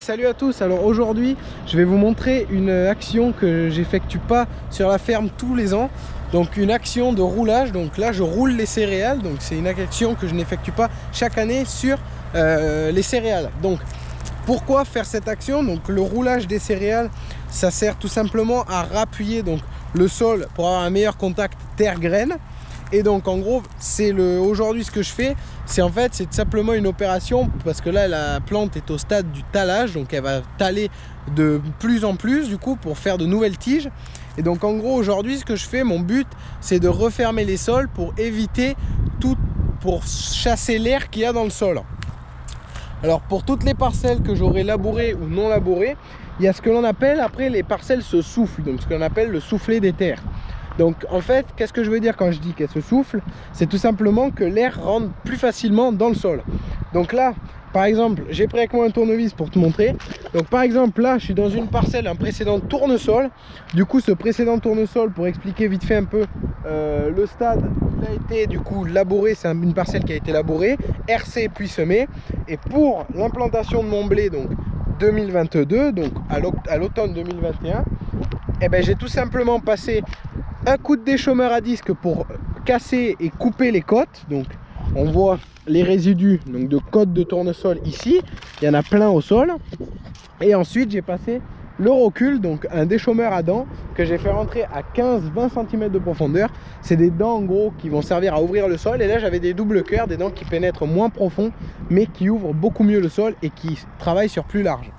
Salut à tous. Alors aujourd'hui je vais vous montrer une action que j'effectue pas sur la ferme tous les ans. Donc une action de roulage. Donc là je roule les céréales. Donc c'est une action que je n'effectue pas chaque année sur les céréales. Donc pourquoi faire cette action? Donc le roulage des céréales, ça sert tout simplement à rappuyer donc le sol pour avoir un meilleur contact terre-graine. Et donc en gros c'est aujourd'hui ce que je fais, c'est simplement une opération parce que là la plante est au stade du talage, donc elle va taler de plus en plus du coup pour faire de nouvelles tiges. Et donc en gros aujourd'hui ce que je fais, mon but c'est de refermer les sols pour éviter pour chasser l'air qu'il y a dans le sol. Alors pour toutes les parcelles que j'aurai labourées ou non labourées, il y a ce que l'on appelle après les parcelles se soufflent, donc ce qu'on appelle le soufflet des terres. Donc en fait, qu'est-ce que je veux dire quand je dis qu'elle se souffle? C'est tout simplement que l'air rentre plus facilement dans le sol. Donc là, par exemple, j'ai pris avec moi un tournevis pour te montrer. Donc par exemple, là, je suis dans une parcelle, un précédent tournesol. Du coup, ce précédent tournesol, pour expliquer vite fait un peu le stade, il a été du coup labouré. C'est une parcelle qui a été labourée, RC puis semée. Et pour l'implantation de mon blé, donc 2022, donc à l'automne 2021, eh ben, j'ai tout simplement passé un coup de déchômeur à disque pour casser et couper les côtes. Donc on voit les résidus donc de côtes de tournesol ici, il y en a plein au sol. Et ensuite j'ai passé le recul, donc un déchômeur à dents que j'ai fait rentrer à 15-20 cm de profondeur. C'est des dents en gros qui vont servir à ouvrir le sol. Et là j'avais des doubles cœurs, des dents qui pénètrent moins profond mais qui ouvrent beaucoup mieux le sol et qui travaillent sur plus large.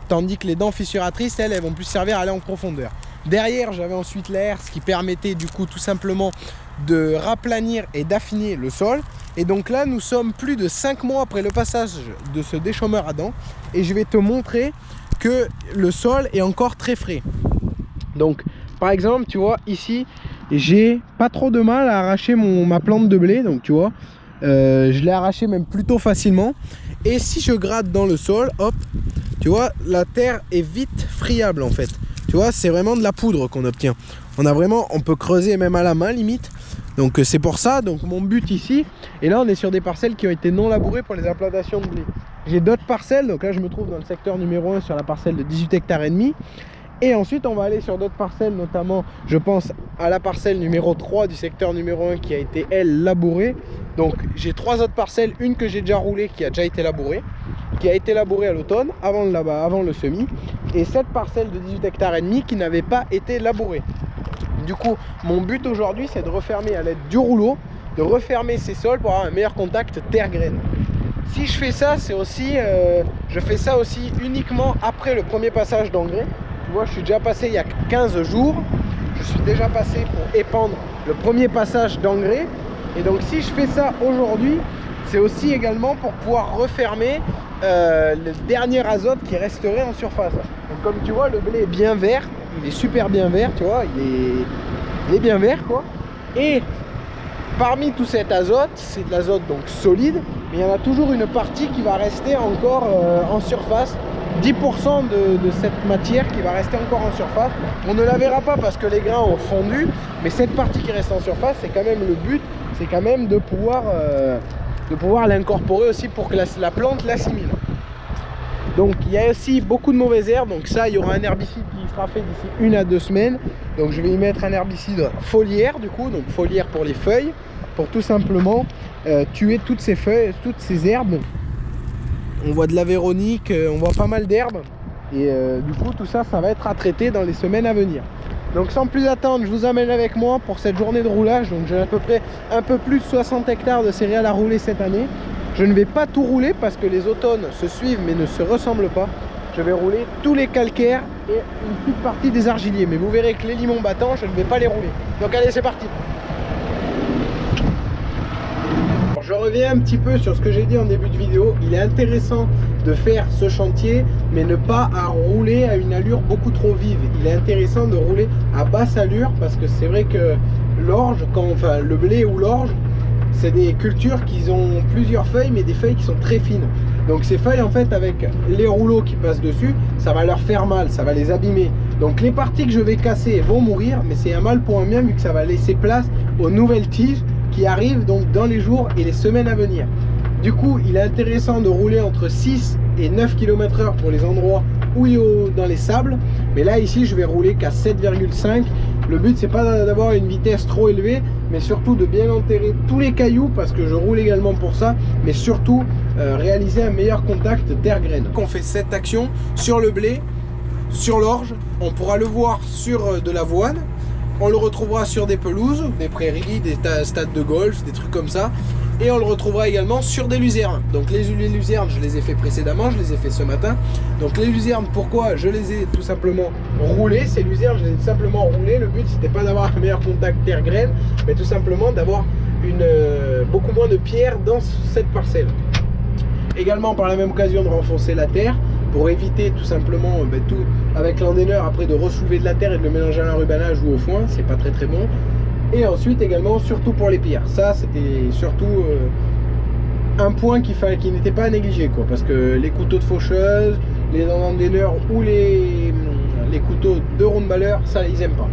Tandis que les dents fissuratrices, elles vont plus servir à aller en profondeur. Derrière, j'avais ensuite l'air, ce qui permettait du coup tout simplement de raplanir et d'affiner le sol. Et donc là, nous sommes plus de 5 mois après le passage de ce déchômeur à dents. Et je vais te montrer que le sol est encore très frais. Donc, par exemple, tu vois, ici, j'ai pas trop de mal à arracher ma plante de blé. Donc, tu vois, je l'ai arraché même plutôt facilement. Et si je gratte dans le sol, hop, tu vois, la terre est vite friable en fait. Tu vois, c'est vraiment de la poudre qu'on obtient. On peut creuser même à la main limite. Donc c'est pour ça, donc mon but ici, et là on est sur des parcelles qui ont été non labourées pour les implantations de blé. J'ai d'autres parcelles, donc là je me trouve dans le secteur numéro 1 sur la parcelle de 18 hectares et demi. Et ensuite on va aller sur d'autres parcelles, notamment je pense à la parcelle numéro 3 du secteur numéro 1 qui a été elle labourée. Donc j'ai 3 autres parcelles, une que j'ai déjà roulée qui a déjà été labourée, à l'automne avant le semis, et cette parcelle de 18 hectares et demi qui n'avait pas été labourée. Du coup mon but aujourd'hui c'est de refermer à l'aide du rouleau, de refermer ces sols pour avoir un meilleur contact terre-graine. Si je fais ça, c'est aussi je fais ça aussi uniquement après le premier passage d'engrais. Tu vois, je suis déjà passé il y a 15 jours, je suis déjà passé pour épandre le premier passage d'engrais. Et donc si je fais ça aujourd'hui, c'est aussi également pour pouvoir refermer le dernier azote qui resterait en surface. Donc comme tu vois, le blé est bien vert, il est super bien vert, tu vois, il est bien vert quoi. Et parmi tout cet azote, c'est de l'azote donc solide, mais il y en a toujours une partie qui va rester encore en surface. 10% de cette matière qui va rester encore en surface. On ne la verra pas parce que les grains ont fondu, mais cette partie qui reste en surface, c'est quand même le but, c'est quand même de pouvoir l'incorporer aussi pour que la plante l'assimile. Donc il y a aussi beaucoup de mauvaises herbes, donc ça il y aura un herbicide qui sera fait d'ici 1 à 2 semaines. Donc je vais y mettre un herbicide foliaire du coup, donc foliaire pour les feuilles, pour tout simplement tuer toutes ces feuilles, toutes ces herbes. On voit de la véronique, on voit pas mal d'herbes. Et du coup tout ça, ça va être à traiter dans les semaines à venir. Donc sans plus attendre, je vous amène avec moi pour cette journée de roulage. Donc j'ai à peu près un peu plus de 60 hectares de céréales à rouler cette année. Je ne vais pas tout rouler parce que les automnes se suivent mais ne se ressemblent pas. Je vais rouler tous les calcaires et une petite partie des argiliers. Mais vous verrez que les limons battants, je ne vais pas les rouler. Donc allez, c'est parti. Je reviens un petit peu sur ce que j'ai dit en début de vidéo. Il est intéressant de faire ce chantier, mais ne pas à rouler à une allure beaucoup trop vive. Il est intéressant de rouler à basse allure parce que c'est vrai que l'orge, le blé ou l'orge, c'est des cultures qui ont plusieurs feuilles, mais des feuilles qui sont très fines. Donc ces feuilles, en fait, avec les rouleaux qui passent dessus, ça va leur faire mal, ça va les abîmer. Donc les parties que je vais casser vont mourir, mais c'est un mal pour un bien vu que ça va laisser place aux nouvelles tiges qui arrivent donc dans les jours et les semaines à venir. Du coup, il est intéressant de rouler entre 6 et 9 km/h pour les endroits où il y a dans les sables. Mais là ici je vais rouler qu'à 7,5. Le but c'est pas d'avoir une vitesse trop élevée, mais surtout de bien enterrer tous les cailloux parce que je roule également pour ça, mais surtout réaliser un meilleur contact terre-graine. On fait cette action sur le blé, sur l'orge, on pourra le voir sur de l'avoine, on le retrouvera sur des pelouses, des prairies, des stades de golf, des trucs comme ça, et on le retrouvera également sur des luzernes. Donc les luzernes, je les ai fait précédemment, je les ai fait ce matin. Donc les luzernes, pourquoi je les ai tout simplement roulées? Ces luzernes, je les ai tout simplement roulées. Le but, c'était pas d'avoir un meilleur contact terre-graine, mais tout simplement d'avoir beaucoup moins de pierres dans cette parcelle. Également, par la même occasion, de renfoncer la terre pour éviter tout simplement, tout avec l'endaineur, après de ressoulever de la terre et de le mélanger à l'enrubanage ou au foin, c'est pas très très bon. Et ensuite également, surtout pour les pierres, ça c'était surtout un point qui n'était pas à négliger, quoi, parce que les couteaux de faucheuse, les endaineurs ou les couteaux de roundballeur, ça ils aiment pas.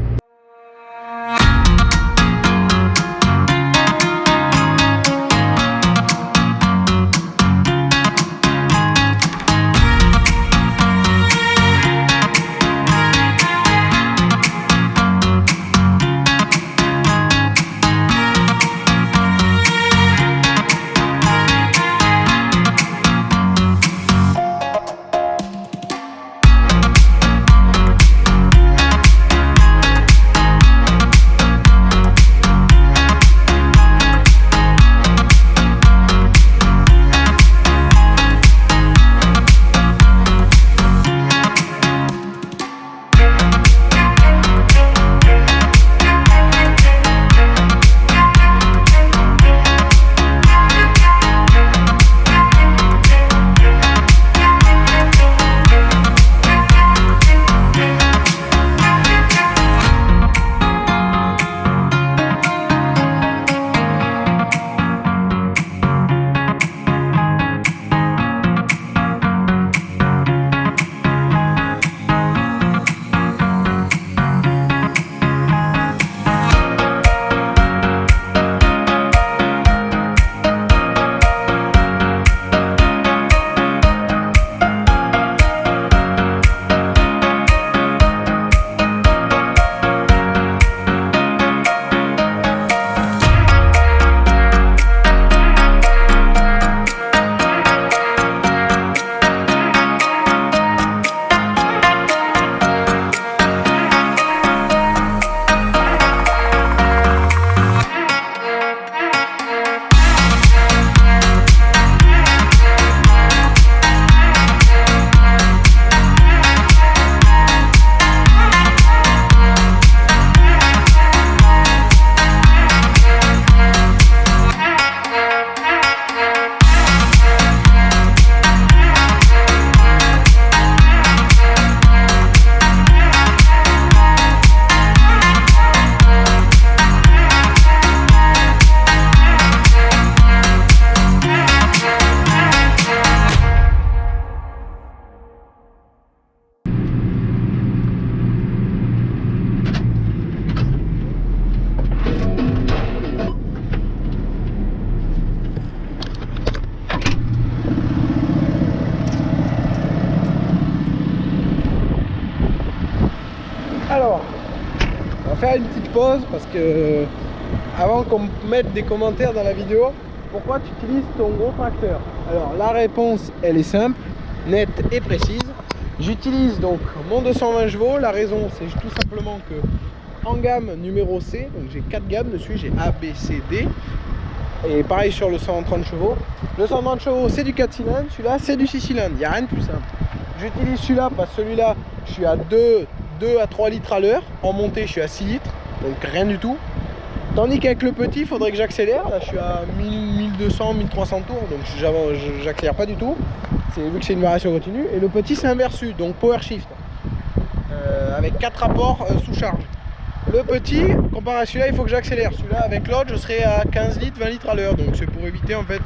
Alors, on va faire une petite pause parce que avant qu'on mette des commentaires dans la vidéo, pourquoi tu utilises ton gros tracteur? Alors la réponse elle est simple, nette et précise. J'utilise donc mon 220 chevaux. La raison c'est tout simplement que en gamme numéro C, donc j'ai 4 gammes dessus, j'ai A, B, C, D. Et pareil sur le 130 chevaux. Le 130 chevaux c'est du 4 cylindres, celui-là c'est du 6 cylindres, il n'y a rien de plus simple. J'utilise celui-là parce que celui-là je suis à 2 à 3 litres à l'heure. En montée je suis à 6 litres, donc rien du tout. Tandis qu'avec le petit il faudrait que j'accélère. Là je suis à 1200, 1300 tours, donc j'accélère pas du tout. Vu que c'est une variation continue. Et le petit c'est inversu, donc power shift. Avec 4 rapports sous charge. Le petit, comparé à celui-là, il faut que j'accélère. Celui-là, avec l'autre, je serai à 15 litres, 20 litres à l'heure. Donc c'est pour éviter en fait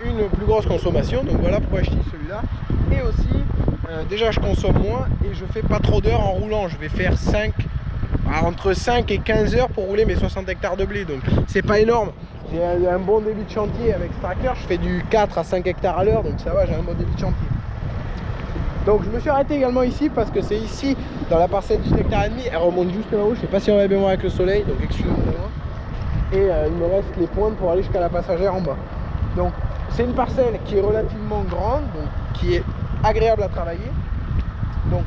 une plus grosse consommation. Donc voilà pourquoi je dis celui-là. Et aussi, déjà je consomme moins et je fais pas trop d'heures en roulant. Je vais faire entre 5 et 15 heures pour rouler mes 60 hectares de blé. Donc c'est pas énorme. J'ai un bon débit de chantier avec ce tracteur. Je fais du 4 à 5 hectares à l'heure. Donc ça va, j'ai un bon débit de chantier. Donc je me suis arrêté également ici parce que c'est ici, dans la parcelle du 1,5 hectare, elle remonte juste là-haut. Je sais pas si on va bien voir avec le soleil, donc excusez-moi. Et il me reste les pointes pour aller jusqu'à la passagère en bas. Donc c'est une parcelle qui est relativement grande, donc qui est agréable à travailler. Donc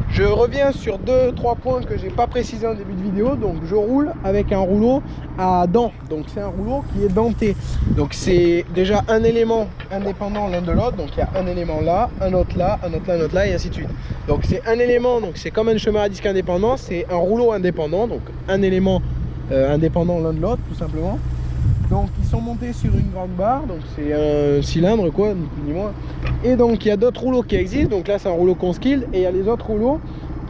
je reviens sur 2-3 points que j'ai pas précisé en début de vidéo. Donc je roule avec un rouleau à dents, donc c'est un rouleau qui est denté. Donc c'est déjà un élément indépendant l'un de l'autre. Donc il y a un élément là, un autre là, un autre là, un autre là, et ainsi de suite. Donc c'est un élément, donc c'est comme un chemin à disque indépendant, c'est un rouleau indépendant, donc un élément indépendant l'un de l'autre tout simplement. Donc ils sont montés sur une grande barre, donc c'est un cylindre quoi, ni plus ni moins. Et donc il y a d'autres rouleaux qui existent, donc là c'est un rouleau Conseil, et il y a les autres rouleaux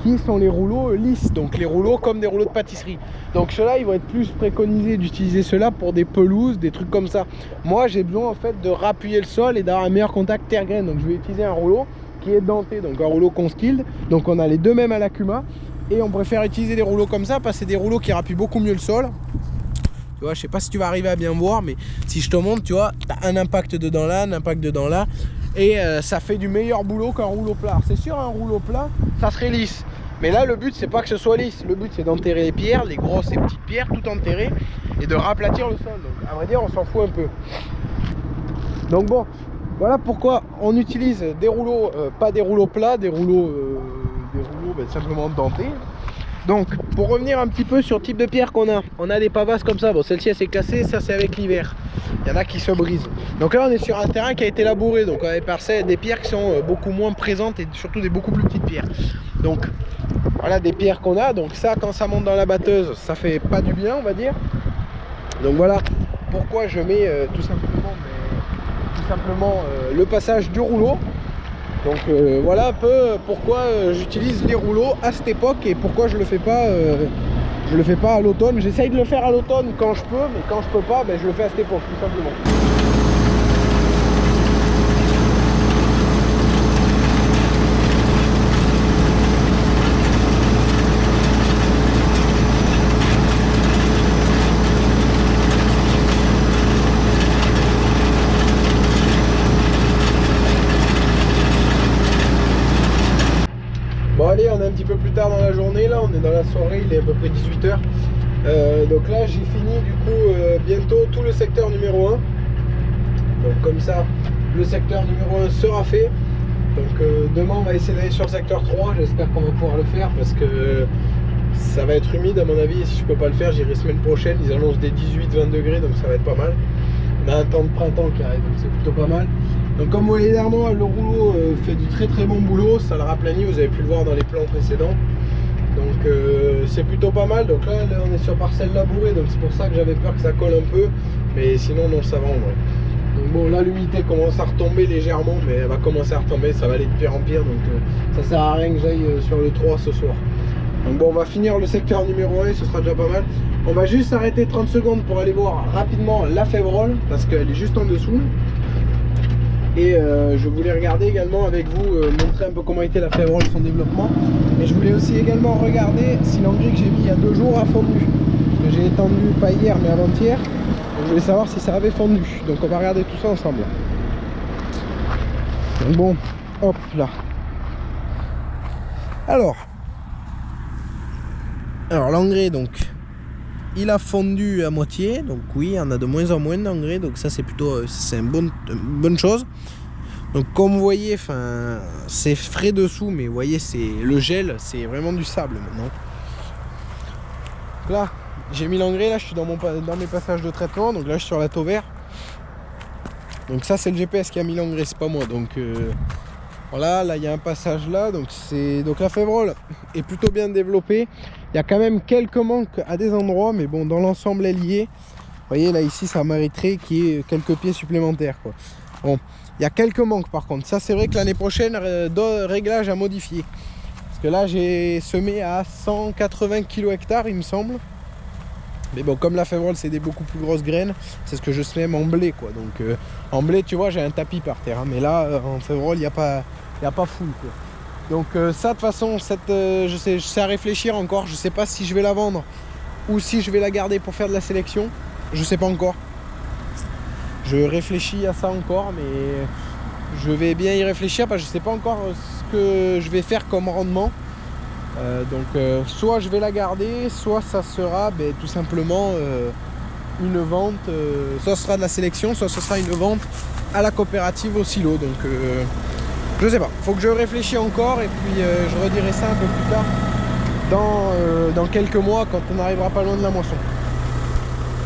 qui sont les rouleaux lisses, donc les rouleaux comme des rouleaux de pâtisserie. Donc ceux-là ils vont être plus préconisés d'utiliser ceux-là pour des pelouses, des trucs comme ça. Moi j'ai besoin en fait de rappuyer le sol et d'avoir un meilleur contact terre-graine, donc je vais utiliser un rouleau qui est denté, donc un rouleau Conseil. Donc on a les deux mêmes à l'Akuma, et on préfère utiliser des rouleaux comme ça parce que c'est des rouleaux qui rappuient beaucoup mieux le sol. Tu vois, je sais pas si tu vas arriver à bien voir, mais si je te montre, tu vois, tu as un impact dedans là, un impact dedans là, et ça fait du meilleur boulot qu'un rouleau plat. C'est sûr, un rouleau plat, ça serait lisse. Mais là, le but, c'est pas que ce soit lisse. Le but, c'est d'enterrer les pierres, les grosses et petites pierres, tout enterrer, et de raplatir le sol. Donc, à vrai dire, on s'en fout un peu. Donc bon, voilà pourquoi on utilise des rouleaux, pas des rouleaux plats, des rouleaux simplement dentés. Donc pour revenir un petit peu sur le type de pierre qu'on a, on a des pavasses comme ça. Bon, celle-ci elle s'est cassée, ça c'est avec l'hiver. Il y en a qui se brisent. Donc là on est sur un terrain qui a été labouré, donc on a des pierres qui sont beaucoup moins présentes et surtout des beaucoup plus petites pierres. Donc voilà des pierres qu'on a. Donc ça, quand ça monte dans la batteuse, ça fait pas du bien, on va dire. Donc voilà pourquoi je mets tout simplement le passage du rouleau. Donc voilà un peu pourquoi j'utilise les rouleaux à cette époque et pourquoi je le fais pas à l'automne. J'essaye de le faire à l'automne quand je peux, mais quand je peux pas, ben, je le fais à cette époque tout simplement. Bon allez, on est un petit peu plus tard dans la journée, là on est dans la soirée, il est à peu près 18 h. Donc là j'ai fini du coup bientôt tout le secteur numéro 1. Donc comme ça le secteur numéro 1 sera fait. Donc demain on va essayer d'aller sur le secteur 3, j'espère qu'on va pouvoir le faire parce que ça va être humide à mon avis, et si je peux pas le faire j'irai semaine prochaine. Ils annoncent des 18-20 degrés, donc ça va être pas mal. On a un temps de printemps qui arrive, donc c'est plutôt pas mal. Donc comme vous voyez derrière moi, le rouleau fait du très très bon boulot, ça le raplanit, vous avez pu le voir dans les plans précédents. Donc c'est plutôt pas mal. Donc là on est sur parcelle labourée, donc c'est pour ça que j'avais peur que ça colle un peu, mais sinon non, ça va en vrai. Donc bon, là l'humidité commence à retomber légèrement, mais elle va commencer à retomber, ça va aller de pire en pire, donc ça sert à rien que j'aille sur le 3 ce soir. Donc bon, on va finir le secteur numéro 1 et ce sera déjà pas mal. On va juste s'arrêter 30 secondes pour aller voir rapidement la Févrole, parce qu'elle est juste en dessous. Et je voulais regarder également avec vous, montrer un peu comment était la Févrole, son développement. Et je voulais aussi également regarder si l'engrais que j'ai mis il y a 2 jours a fondu. Parce que j'ai étendu, pas hier mais avant-hier. Donc je voulais savoir si ça avait fondu. Donc on va regarder tout ça ensemble. Donc bon, hop là. Alors l'engrais donc il a fondu à moitié, donc oui on a de moins en moins d'engrais, donc ça c'est plutôt une bonne chose. Donc comme vous voyez, c'est frais dessous, mais vous voyez c'est le gel, c'est vraiment du sable maintenant. Donc là j'ai mis l'engrais, là je suis dans mes passages de traitement, donc là je suis sur la taux vert. Donc ça c'est le GPS qui a mis l'engrais, c'est pas moi. Donc voilà, là il y a un passage là, donc la Févrole est plutôt bien développée. Il y a quand même quelques manques à des endroits, mais bon, dans l'ensemble elle y est. Vous voyez là ici ça mériterait qu'il y ait quelques pieds supplémentaires quoi. Bon, il y a quelques manques par contre. Ça c'est vrai que l'année prochaine, réglage à modifier. Parce que là j'ai semé à 180 kg/hectare il me semble. Mais bon, comme la Févrole c'est des beaucoup plus grosses graines, c'est ce que je sème en blé quoi. Donc en blé tu vois j'ai un tapis par terre, hein, mais là en Févrole il n'y a pas full quoi. Donc ça de toute façon je sais à réfléchir encore. Je sais pas si je vais la vendre ou si je vais la garder pour faire de la sélection. Je sais pas encore. Je réfléchis à ça encore, mais je vais bien y réfléchir parce que je sais pas encore que je vais faire comme rendement. Soit je vais la garder, soit ça sera tout simplement une vente, soit ce sera de la sélection, soit ce sera une vente à la coopérative au silo. Donc je sais pas, faut que je réfléchisse encore et puis je redirai ça un peu plus tard dans quelques mois quand on arrivera pas loin de la moisson.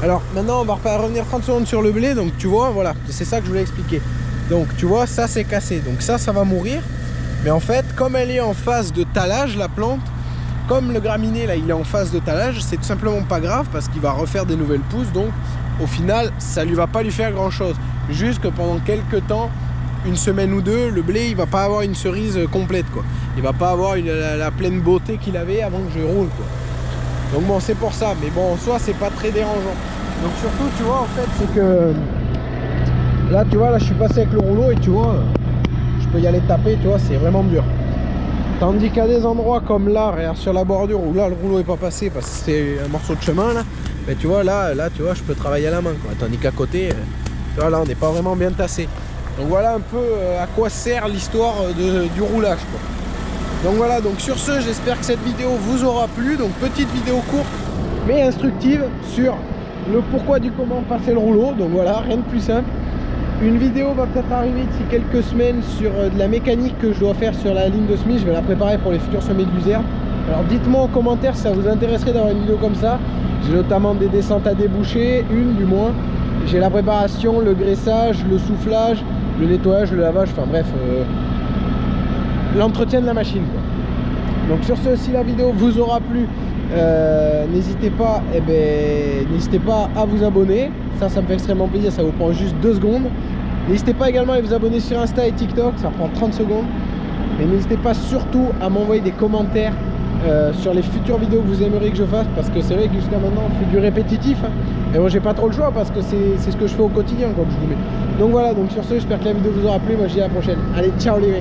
Alors maintenant on va revenir 30 secondes sur le blé. Donc tu vois, voilà, c'est ça que je voulais expliquer. Donc tu vois, ça c'est cassé, donc ça va mourir. Mais en fait, comme elle est en phase de talage, la plante, comme le graminé là il est en phase de talage, c'est tout simplement pas grave parce qu'il va refaire des nouvelles pousses. Donc au final ça lui va pas lui faire grand chose, juste que pendant quelques temps, une semaine ou deux, le blé il va pas avoir une cerise complète quoi. Il va pas avoir la pleine beauté qu'il avait avant que je roule quoi. Donc bon, c'est pour ça, mais bon en soi c'est pas très dérangeant. Donc surtout tu vois en fait c'est que là tu vois, là je suis passé avec le rouleau et tu vois je peux y aller taper, tu vois, c'est vraiment dur. Tandis qu'à des endroits comme là, regarde, sur la bordure où là le rouleau est pas passé parce que c'est un morceau de chemin là, mais tu vois là tu vois je peux travailler à la main quoi. Tandis qu'à côté, tu vois là on n'est pas vraiment bien tassé. Donc voilà un peu à quoi sert l'histoire du roulage quoi. Donc voilà, donc sur ce j'espère que cette vidéo vous aura plu. Donc petite vidéo courte mais instructive sur le pourquoi du comment passer le rouleau. Donc voilà, rien de plus simple. Une vidéo va peut-être arriver d'ici quelques semaines sur de la mécanique que je dois faire sur la ligne de semis. Je vais la préparer pour les futurs semis de luzerne. Alors dites-moi en commentaire si ça vous intéresserait d'avoir une vidéo comme ça. J'ai notamment des descentes à déboucher, une du moins. J'ai la préparation, le graissage, le soufflage, le nettoyage, le lavage, enfin bref, l'entretien de la machine quoi. Donc sur ce, si la vidéo vous aura plu, n'hésitez pas à vous abonner. Ça me fait extrêmement plaisir, ça vous prend juste 2 secondes. N'hésitez pas également à vous abonner sur Insta et TikTok, ça prend 30 secondes. Mais n'hésitez pas surtout à m'envoyer des commentaires sur les futures vidéos que vous aimeriez que je fasse, parce que c'est vrai que jusqu'à maintenant on fait du répétitif hein. Et moi j'ai pas trop le choix parce que c'est ce que je fais au quotidien quand je vous mets. Donc voilà, donc sur ce j'espère que la vidéo vous aura plu. Moi je dis à la prochaine. Allez, ciao les mecs.